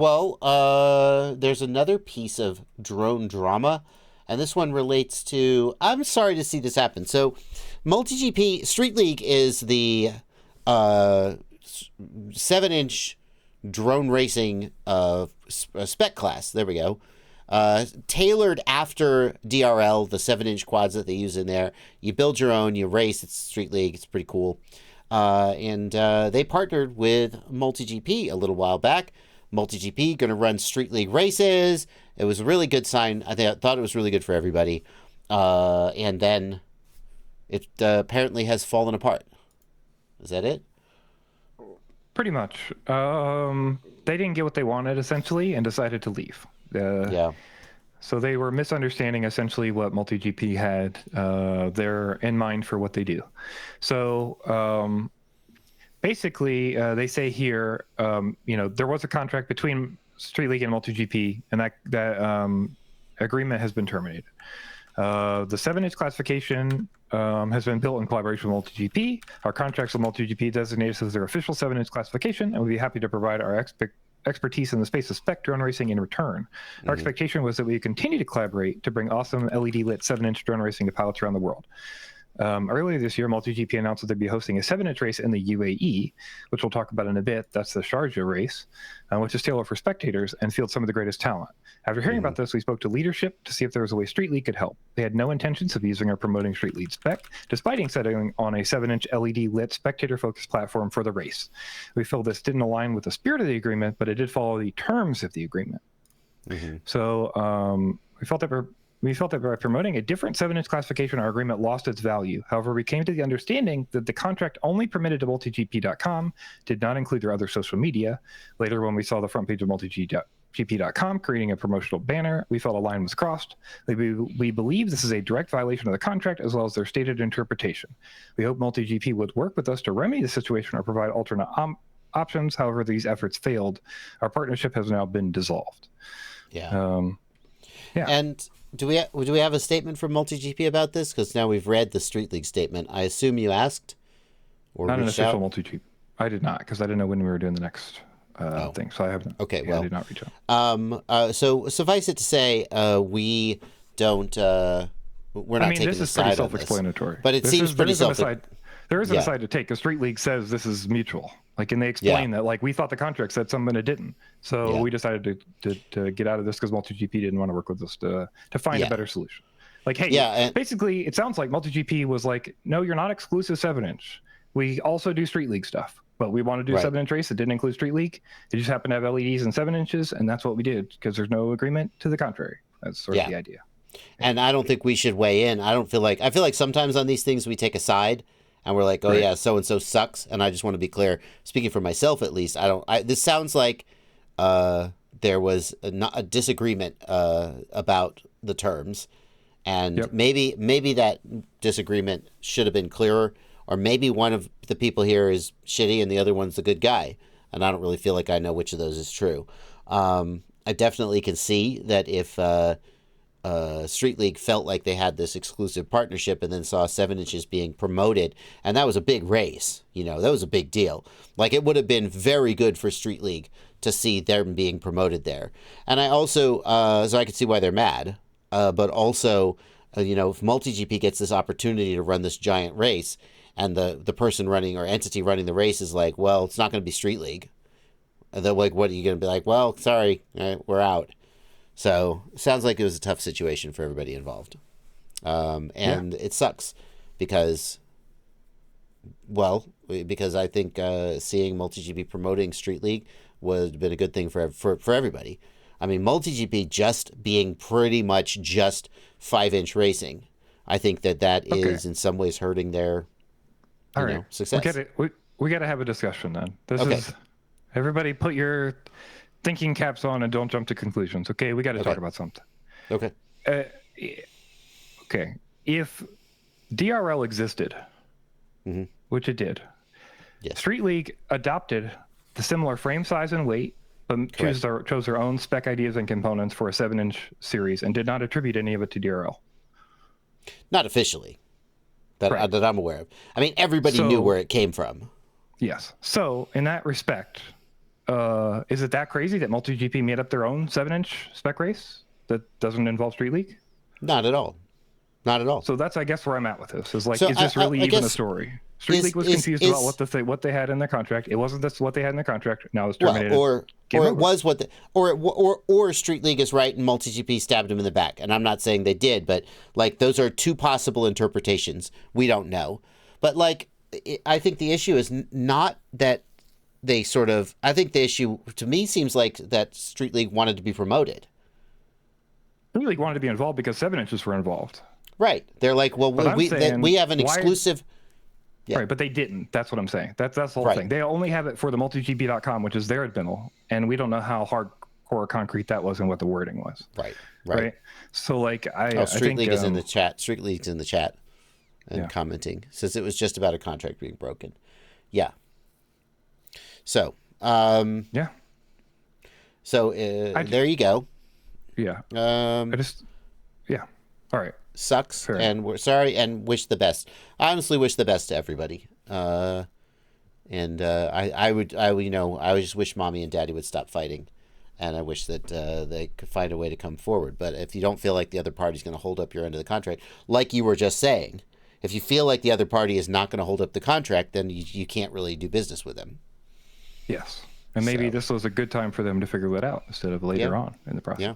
Well, there's another piece of drone drama, and this one relates to. I'm sorry to see this happen. So, MultiGP Street League is the uh, 7-inch drone racing spec class. There we go. Tailored after DRL, the 7-inch quads that they use in there. You build your own, you race. It's Street League. It's pretty cool. And they partnered with MultiGP a little while back. MultiGP going to run Street League races. It was a really good sign. I thought it was really good for everybody. And then it apparently has fallen apart. Is that it? Pretty much. They didn't get what they wanted, essentially, and decided to leave. Yeah. So they were misunderstanding essentially what MultiGP had there in mind for what they do. So basically, they say here, there was a contract between Street League and MultiGP, and that agreement has been terminated. The 7-inch classification has been built in collaboration with MultiGP. Our contracts with MultiGP designate us as their official 7-inch classification, and we'd be happy to provide our expertise in the space of spec drone racing in return. Our expectation was that we would continue to collaborate to bring awesome LED lit 7-inch drone racing to pilots around the world. Earlier this year, MultiGP announced that they'd be hosting a 7-inch race in the UAE, which we'll talk about in a bit. That's the Sharjah race, which is tailored for spectators and fields some of the greatest talent. After hearing about this, we spoke to leadership to see if there was a way Street League could help. They had no intentions of using or promoting Street League spec, despite setting on a 7-inch LED lit spectator-focused platform for the race. We feel this didn't align with the spirit of the agreement, but it did follow the terms of the agreement. So we felt that by promoting a different 7-inch classification, our agreement lost its value. However, we came to the understanding that the contract only permitted to MultiGP.com, did not include their other social media. Later, when we saw the front page of MultiGP.com creating a promotional banner, we felt a line was crossed. We believe this is a direct violation of the contract as well as their stated interpretation. We hope MultiGP would work with us to remedy the situation or provide alternate options. However, these efforts failed. Our partnership has now been dissolved. Yeah. Yeah. And do we have a statement from MultiGP about this? Because now we've read the Street League statement. I assume you asked or not an reached official out? MultiGP. I did not, because I didn't know when we were doing the next thing. So I haven't. Okay, I did not reach out. So suffice it to say, we don't. We're not taking this a is pretty side self-explanatory. But it seems pretty There is an aside to take, because Street League says this is mutual. And they explain that, we thought the contract said something it didn't. So we decided to get out of this because MultiGP didn't want to work with us to find a better solution. Basically, it sounds like MultiGP was like, no, you're not exclusive 7-inch. We also do Street League stuff, but we want to do 7-inch race that didn't include Street League. It just happened to have LEDs and 7 inches, and that's what we did because there's no agreement to the contrary. That's sort of the idea. And I don't think we should weigh in. I feel like sometimes on these things we take a side. And we're like, yeah, so-and-so sucks. And I just want to be clear, speaking for myself at least, this sounds like there was a disagreement about the terms. And maybe that disagreement should have been clearer. Or maybe one of the people here is shitty and the other one's the good guy. And I don't really feel like I know which of those is true. I definitely can see that if Street League felt like they had this exclusive partnership and then saw 7 inches being promoted, and that was a big race, that was a big deal. It would have been very good for Street League to see them being promoted there. And I also, so I could see why they're mad, but also, if MultiGP gets this opportunity to run this giant race and the person running or entity running the race is like, well, it's not going to be Street League. And they're like, what are you going to be like? Well, sorry, we're out. So it sounds like it was a tough situation for everybody involved. And it sucks because I think seeing MultiGP promoting Street League would have been a good thing for everybody. I mean, MultiGP just being pretty much just 5-inch racing, I think that is in some ways hurting their success. We got to have a discussion then. This is everybody put your thinking caps on and don't jump to conclusions. Okay, we got to talk about something. Okay. Okay. If DRL existed, which it did, Street League adopted the similar frame size and weight, but chose their own spec ideas and components for a 7-inch series and did not attribute any of it to DRL. Not officially, that I'm aware of. I mean, everybody knew where it came from. Yes. So in that respect, is it that crazy that MultiGP made up their own 7-inch spec race that doesn't involve Street League? Not at all. Not at all. So that's, I guess, where I'm at with this. Is like, So is this really even a story? Street League was confused about what they had in their contract. It wasn't this what they had in their contract. Now it's terminated. Or it was what or Street League is right and MultiGP stabbed him in the back. And I'm not saying they did, but like those are two possible interpretations. We don't know. But like I think the issue is not that they sort of. I think the issue to me seems like that Street League wanted to be promoted. Street League wanted to be involved because 7-inches were involved. Right. They're like, well, we have an exclusive. Yeah. Right, but they didn't. That's what I'm saying. That's the whole thing. They only have it for the multigp.com, which is their admittal, and we don't know how hardcore concrete that was and what the wording was. Right. So like Street League is in the chat. Street League's in the chat and commenting. Says it was just about a contract being broken. Yeah. So, So there you go. Yeah. All right. Sucks. Fair. And we're sorry and wish the best. I honestly wish the best to everybody. I would just wish mommy and daddy would stop fighting. And I wish that they could find a way to come forward. But if you don't feel like the other party's going to hold up your end of the contract, like you were just saying, if you feel like the other party is not going to hold up the contract, then you can't really do business with them. Yes. And maybe this was a good time for them to figure that out instead of later on in the process. Yeah.